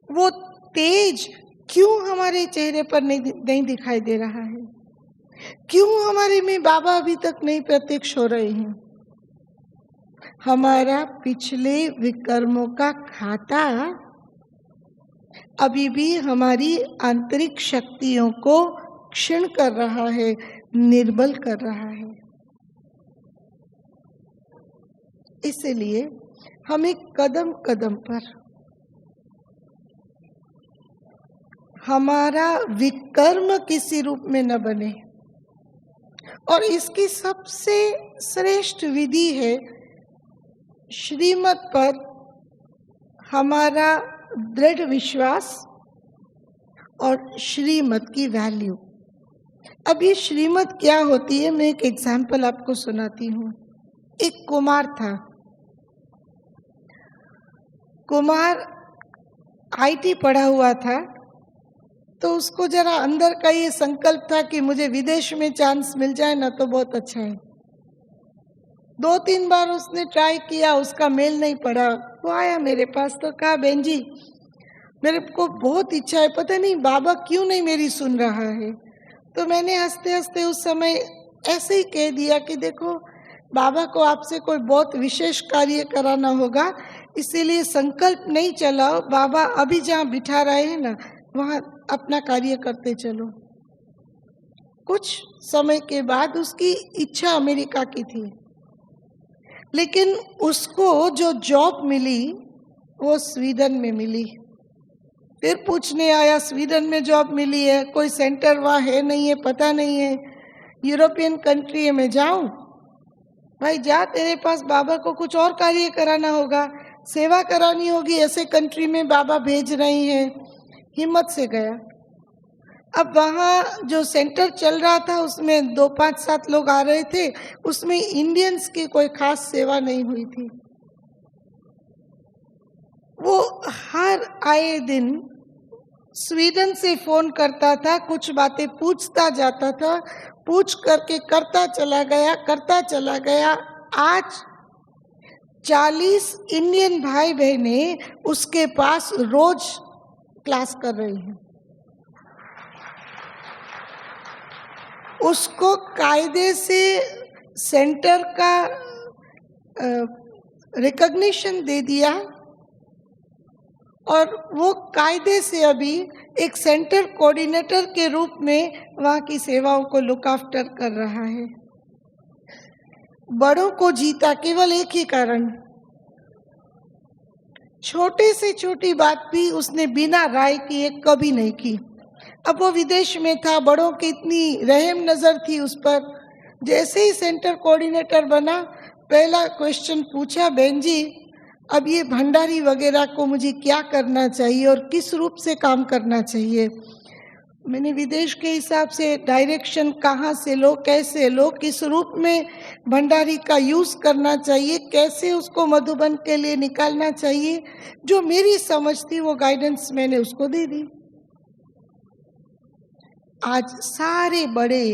वो तेज क्यों हमारे चेहरे पर नहीं दिखाई दे रहा है? क्यों हमारे में बाबा अभी तक नहीं प्रत्यक्ष हो रहे हैं? हमारा पिछले विकर्मों का खाता अभी भी हमारी आंतरिक शक्तियों को क्षीण कर रहा है, निर्बल कर रहा है। इसलिए हमें कदम कदम पर हमारा विकर्म किसी रूप में न बने, और इसकी सबसे श्रेष्ठ विधि है श्रीमत पर हमारा दृढ़ विश्वास और श्रीमत की वैल्यू। अब ये श्रीमत क्या होती है, मैं एक एग्जाम्पल आपको सुनाती हूँ। एक कुमार था, कुमार आईटी पढ़ा हुआ था, तो उसको जरा अंदर का ये संकल्प था कि मुझे विदेश में चांस मिल जाए ना तो बहुत अच्छा है। 2-3 बार उसने ट्राई किया, उसका मेल नहीं पड़ा। वो आया मेरे पास तो कहा, बहन जी मेरे को बहुत इच्छा है, पता नहीं बाबा क्यों नहीं मेरी सुन रहा है। तो मैंने हंसते हंसते उस समय ऐसे ही कह दिया कि देखो, बाबा को आपसे कोई बहुत विशेष कार्य कराना होगा, इसीलिए संकल्प नहीं चलाओ, बाबा अभी जहाँ बिठा रहे हैं ना वहाँ अपना कार्य करते चलो। कुछ समय के बाद उसकी इच्छा अमेरिका की थी, लेकिन उसको जो जॉब मिली वो स्वीडन में मिली। फिर पूछने आया, स्वीडन में जॉब मिली है, कोई सेंटर वहाँ है नहीं है, पता नहीं है, यूरोपियन कंट्री है, मैं जाऊं? भाई जा, तेरे पास बाबा को कुछ और कार्य कराना होगा, सेवा करानी होगी, ऐसे कंट्री में बाबा भेज रही हैं। हिम्मत से गया। अब वहाँ जो सेंटर चल रहा था उसमें 2, 5, 7 लोग आ रहे थे, उसमें इंडियंस की कोई खास सेवा नहीं हुई थी। वो हर आए दिन स्वीडन से फोन करता था, कुछ बातें पूछता जाता था, पूछ करके करता चला गया। आज 40 इंडियन भाई बहनें उसके पास रोज क्लास कर रही हैं। उसको कायदे से सेंटर का रिकॉग्निशन दे दिया, और वो कायदे से अभी एक सेंटर कोऑर्डिनेटर के रूप में वहाँ की सेवाओं को लुक आफ्टर कर रहा है। बड़ों को जीता केवल एक ही कारण, छोटे से छोटी बात भी उसने बिना राय किए कभी नहीं की। अब वो विदेश में था, बड़ों की इतनी रहम नजर थी उस पर। जैसे ही सेंटर कोऑर्डिनेटर बना, पहला क्वेश्चन पूछा, बहन जी अब ये भंडारी वगैरह को मुझे क्या करना चाहिए और किस रूप से काम करना चाहिए। मैंने विदेश के हिसाब से डायरेक्शन कहाँ से लो, कैसे लो, किस रूप में भंडारी का यूज करना चाहिए, कैसे उसको मधुबन के लिए निकालना चाहिए, जो मेरी समझ थी वो गाइडेंस मैंने उसको दे दी। आज सारे बड़े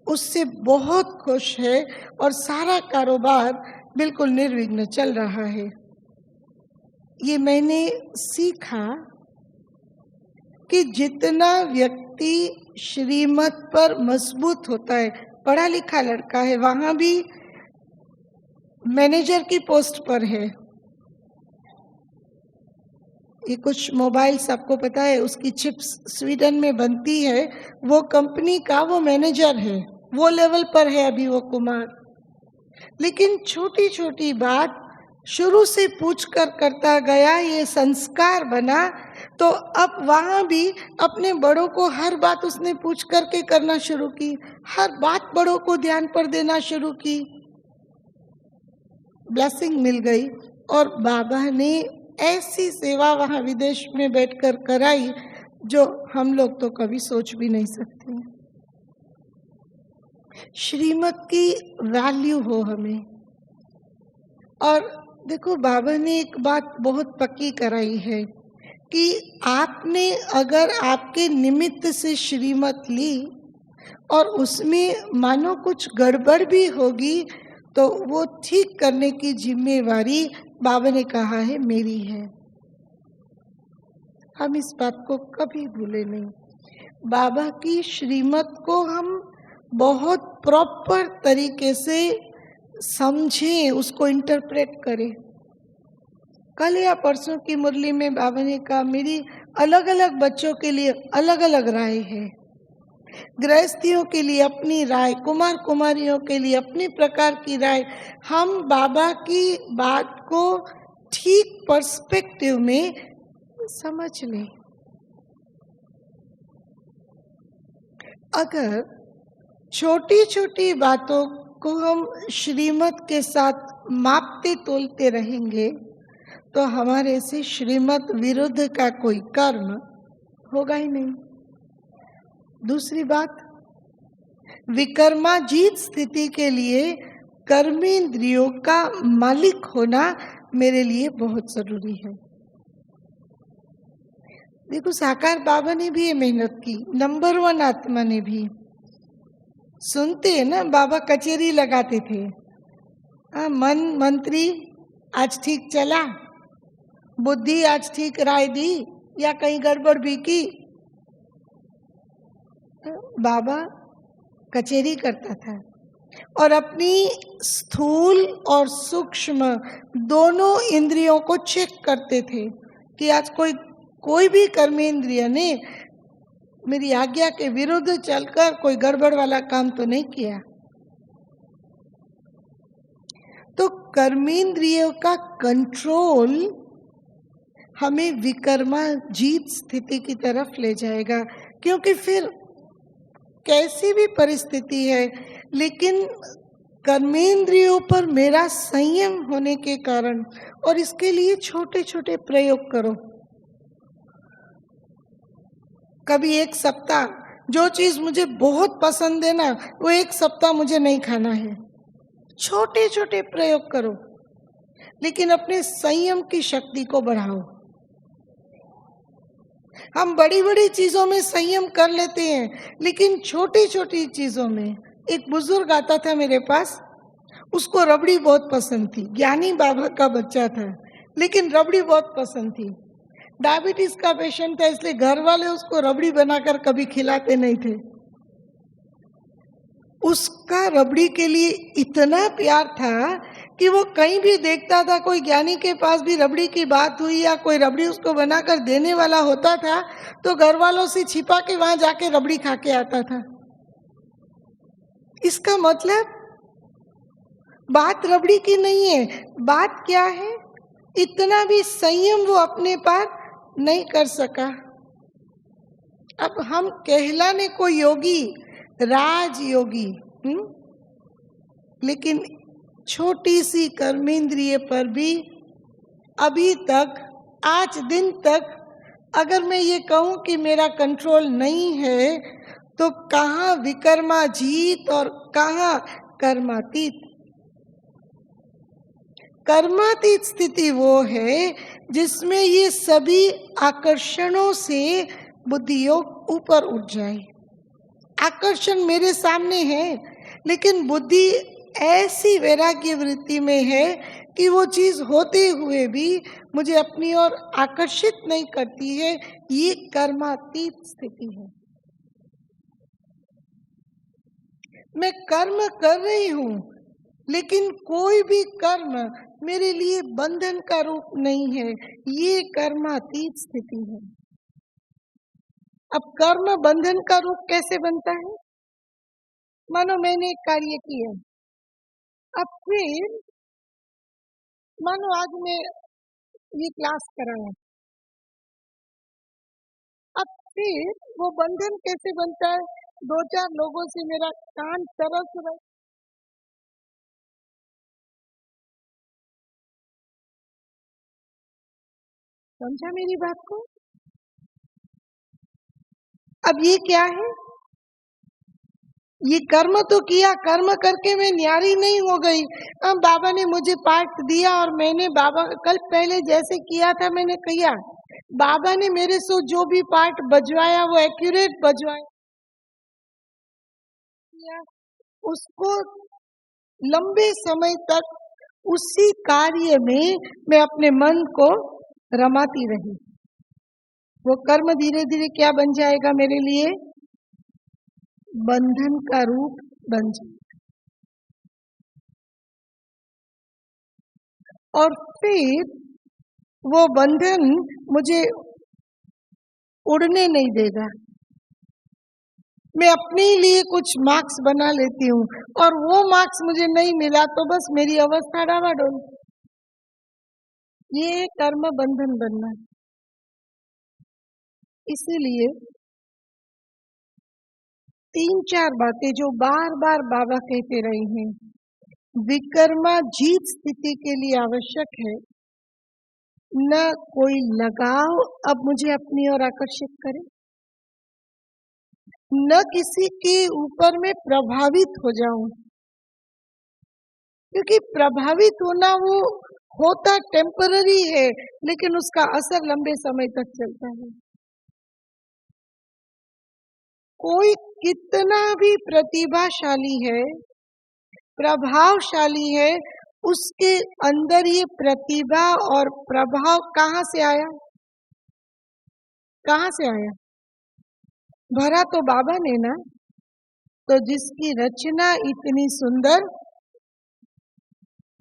उससे बहुत खुश है और सारा कारोबार बिल्कुल निर्विघ्न चल रहा है। ये मैंने सीखा कि जितना व्यक्ति श्रीमत पर मजबूत होता है, पढ़ा लिखा लड़का है, वहां भी मैनेजर की पोस्ट पर है। ये कुछ मोबाइल्स आपको पता है, उसकी चिप्स स्वीडन में बनती है, वो कंपनी का वो मैनेजर है, वो लेवल पर है अभी वो कुमार। लेकिन छोटी छोटी बात शुरू से पूछकर करता गया, ये संस्कार बना। तो अब वहां भी अपने बड़ों को हर बात उसने पूछ करके करना शुरू की, हर बात बड़ों को ध्यान पर देना शुरू की। ब्लेसिंग मिल गई और बाबा ने ऐसी सेवा वहां विदेश में बैठकर कराई जो हम लोग तो कभी सोच भी नहीं सकते। श्रीमत की वैल्यू हो हमें। और देखो, बाबा ने एक बात बहुत पक्की कराई है कि आपने अगर आपके निमित्त से श्रीमत ली और उसमें मानो कुछ गड़बड़ भी होगी तो वो ठीक करने की जिम्मेवारी बाबा ने कहा है मेरी है। हम इस बात को कभी भूले नहीं। बाबा की श्रीमत को हम बहुत प्रॉपर तरीके से समझें, उसको इंटरप्रेट करें। कल या परसों की मुरली में बाबा ने कहा मेरी अलग अलग बच्चों के लिए अलग अलग राय है। गृहस्थियों के लिए अपनी राय, कुमार कुमारियों के लिए अपनी प्रकार की राय। हम बाबा की बात को ठीक पर्सपेक्टिव में समझ लें। अगर छोटी छोटी बातों को हम श्रीमत के साथ मापते तोलते रहेंगे तो हमारे से श्रीमत विरुद्ध का कोई कर्म होगा ही नहीं। दूसरी बात, विकर्माजीत स्थिति के लिए कर्मेंद्रियों का मालिक होना मेरे लिए बहुत जरूरी है। देखो, साकार बाबा ने भी ये मेहनत की, नंबर 1 आत्मा ने भी। सुनते हैं ना, बाबा कचेरी लगाते थे, मन मंत्री आज ठीक चला, बुद्धि आज ठीक राय दी या कहीं गड़बड़ भी की। बाबा कचेरी करता था और अपनी स्थूल और सूक्ष्म दोनों इंद्रियों को चेक करते थे कि आज कोई भी कर्मेंद्रिय ने मेरी आज्ञा के विरुद्ध चलकर कोई गड़बड़ वाला काम तो नहीं किया। तो कर्मेंद्रियों का कंट्रोल हमें विकर्माजीत स्थिति की तरफ ले जाएगा। क्योंकि फिर कैसी भी परिस्थिति है, लेकिन कर्मेंद्रियों पर मेरा संयम होने के कारण, और इसके लिए छोटे छोटे प्रयोग करो। कभी एक सप्ताह जो चीज मुझे बहुत पसंद है ना, वो एक सप्ताह मुझे नहीं खाना है। छोटे छोटे प्रयोग करो, लेकिन अपने संयम की शक्ति को बढ़ाओ। हम बड़ी बड़ी चीजों में संयम कर लेते हैं, लेकिन छोटी छोटी चीजों में। एक बुजुर्ग आता था मेरे पास, उसको रबड़ी बहुत पसंद थी। ज्ञानी बाबा का बच्चा था, लेकिन रबड़ी बहुत पसंद थी। डायबिटीज का पेशेंट था, इसलिए घर वाले उसको रबड़ी बनाकर कभी खिलाते नहीं थे। उसका रबड़ी के लिए इतना प्यार था कि वो कहीं भी देखता था, कोई ज्ञानी के पास भी रबड़ी की बात हुई या कोई रबड़ी उसको बनाकर देने वाला होता था, तो घर वालों से छिपा के वहां जाके रबड़ी खा के आता था। इसका मतलब बात रबड़ी की नहीं है, बात क्या है, इतना भी संयम वो अपने पार नहीं कर सका। अब हम कहलाने को योगी, राज योगी, लेकिन छोटी सी कर्मेंद्रिय पर भी अभी तक, आज दिन तक अगर मैं ये कहूं कि मेरा कंट्रोल नहीं है, तो कहाँ विकर्माजीत और कहाँ कर्मातीत। कर्मातीत स्थिति वो है जिसमें ये सभी आकर्षणों से बुद्धि योग ऊपर उठ जाए। आकर्षण मेरे सामने है, लेकिन बुद्धि ऐसी वैराग्य वृत्ति में है कि वो चीज होते हुए भी मुझे अपनी ओर आकर्षित नहीं करती है। ये कर्मातीत स्थिति है। मैं कर्म कर रही हूं, लेकिन कोई भी कर्म मेरे लिए बंधन का रूप नहीं है। ये कर्मातीत स्थिति है। अब कर्म बंधन का रूप कैसे बनता है? मानो मैंने एक कार्य किया, अब फिर मानो आज मैं ये क्लास कराया, अब फिर वो बंधन कैसे बनता है? 2-4 लोगों से मेरा कान तरस रहा है। समझा मेरी बात को? अब ये क्या है? ये कर्म तो किया, कर्म करके मैं न्यारी नहीं हो गई। अब बाबा ने मुझे पाठ दिया और मैंने बाबा कल पहले जैसे किया था मैंने किया। बाबा ने मेरे से जो भी पाठ बजवाया वो एक्यूरेट बजवाया, उसको लंबे समय तक उसी कार्य में मैं अपने मन को रमाती रही। वो कर्म धीरे धीरे क्या बन जाएगा मेरे लिए? बंधन का रूप बन जाएगा। और फिर वो बंधन मुझे उड़ने नहीं देगा। मैं अपने लिए कुछ मार्क्स बना लेती हूँ और वो मार्क्स मुझे नहीं मिला तो बस मेरी अवस्था डावाडोल। ये कर्म बंधन बनना। इसीलिए 3-4 बातें जो बार बार बाबा कहते रहे हैं, विकर्माजीत स्थिति के लिए आवश्यक है। न कोई लगाव अब मुझे अपनी ओर आकर्षित करे, न किसी के ऊपर मैं प्रभावित हो जाऊं, क्योंकि प्रभावित होना वो होता टेम्पररी है, लेकिन उसका असर लंबे समय तक चलता है। कोई कितना भी प्रतिभाशाली है, प्रभावशाली है, उसके अंदर ये प्रतिभा और प्रभाव कहाँ से आया? कहाँ से आया? भरा तो बाबा ने ना। तो जिसकी रचना इतनी सुंदर,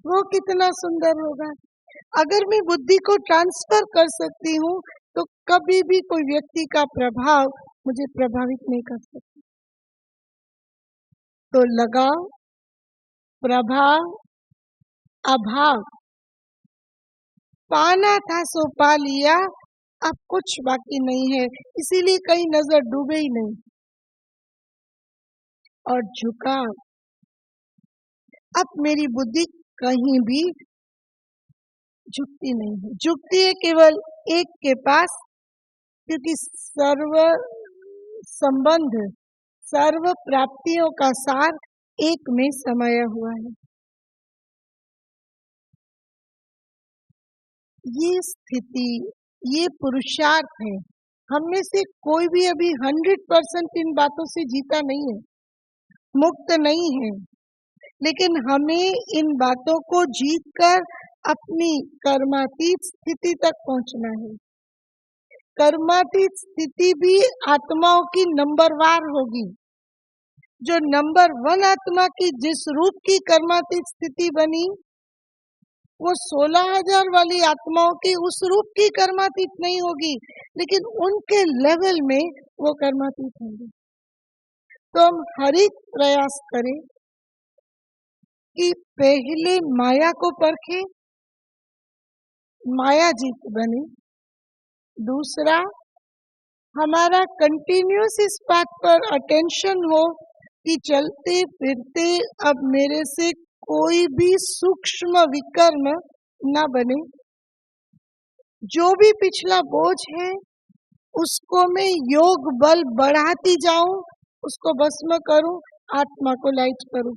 वो कितना सुंदर होगा। अगर मैं बुद्धि को ट्रांसफर कर सकती हूँ तो कभी भी कोई व्यक्ति का प्रभाव मुझे प्रभावित नहीं कर सकता। तो लगाव, प्रभाव, अभाव, पाना था सो पा लिया, अब कुछ बाकी नहीं है, इसीलिए कहीं नजर डूबे ही नहीं। और झुकाव, अब मेरी बुद्धि कहीं भी झुकती नहीं है। झुकती है केवल एक के पास, क्योंकि सर्व संबंध, सर्व प्राप्तियों का सार एक में समाया हुआ है। ये स्थिति, ये पुरुषार्थ है। हम में से कोई भी अभी 100% इन बातों से जीता नहीं है, मुक्त नहीं है, लेकिन हमें इन बातों को जीतकर अपनी कर्मातीत स्थिति तक पहुंचना है। कर्मातीत स्थिति भी आत्माओं की नंबरवार होगी। जो नंबर 1 आत्मा की जिस रूप की कर्मातीत स्थिति बनी, वो 16,000 वाली आत्माओं की उस रूप की कर्मातीत नहीं होगी, लेकिन उनके लेवल में वो कर्मातीत होंगे। तो हम हर एक प्रयास करें कि पहले माया को परखें, माया जीत बने। दूसरा, हमारा कंटिन्यूस इस बात पर अटेंशन हो कि चलते फिरते अब मेरे से कोई भी सूक्ष्म विकर्म न बने। जो भी पिछला बोझ है उसको मैं योग बल बढ़ाती जाऊं, उसको भस्म करूं, आत्मा को लाइट करूं।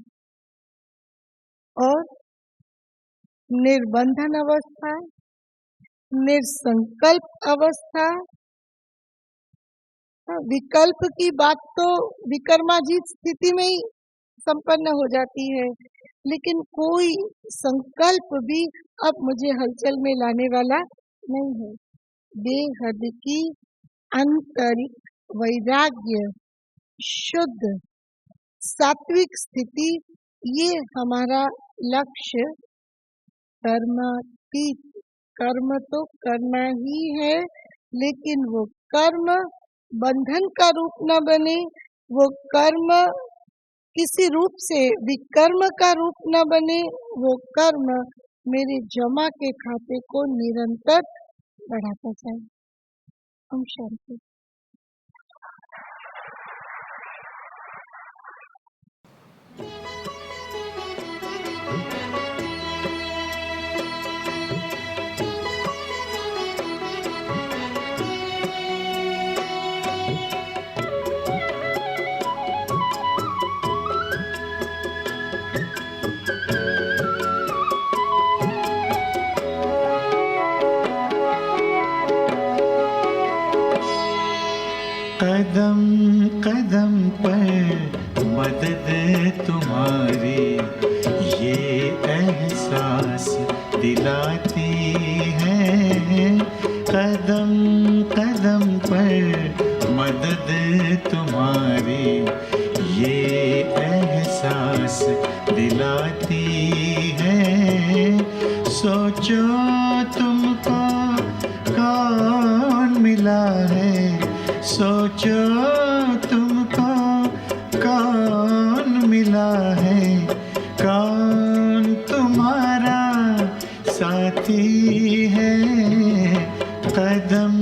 और निर्बंधन अवस्था, निर्संकल्प अवस्था, विकल्प की बात तो विकर्माजीत स्थिति में ही संपन्न हो जाती है, लेकिन कोई संकल्प भी अब मुझे हलचल में लाने वाला नहीं है। बेहद की आंतरिक वैराग्य, शुद्ध सात्विक स्थिति, ये हमारा लक्ष्य। कर्मातीत, कर्म तो करना ही है, लेकिन वो कर्म बंधन का रूप न बने, वो कर्म किसी रूप से विकर्म का रूप न बने, वो कर्म मेरे जमा के खाते को निरंतर बढ़ाता जाए। ओम शांति। कदम कदम पर मदद तुम्हारी ये एहसास दिलाती है। कदम कदम पर मदद तुम्हारी ये एहसास दिलाती है। सोचो तुमको कौन मिला है, सोचो तुमको कौन मिला है, कौन तुम्हारा साथी है। कदम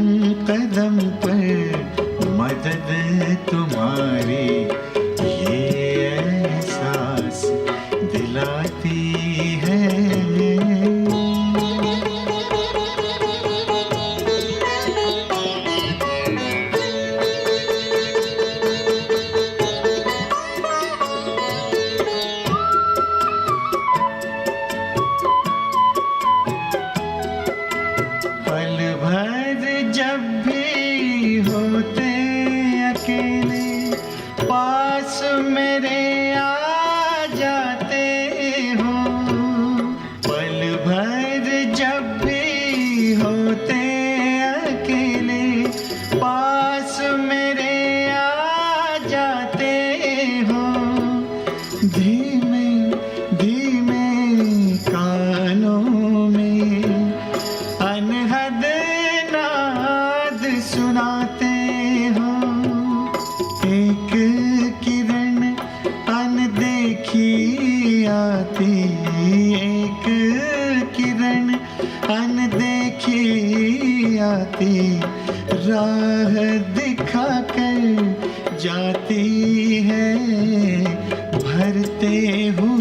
कदम पर मदद तुम्हारी ये एहसास दिलाती है। जब भी होते अकेले पास मेरे आ जाते हो, पल भर जब भी होते अकेले पास मेरे आ जाते हो। धीमे धीमे कानों में अनहद सुनाते हो। एक किरण अनदेखी आती, एक किरण अनदेखी आती, राह दिखाकर जाती है। भरते हुए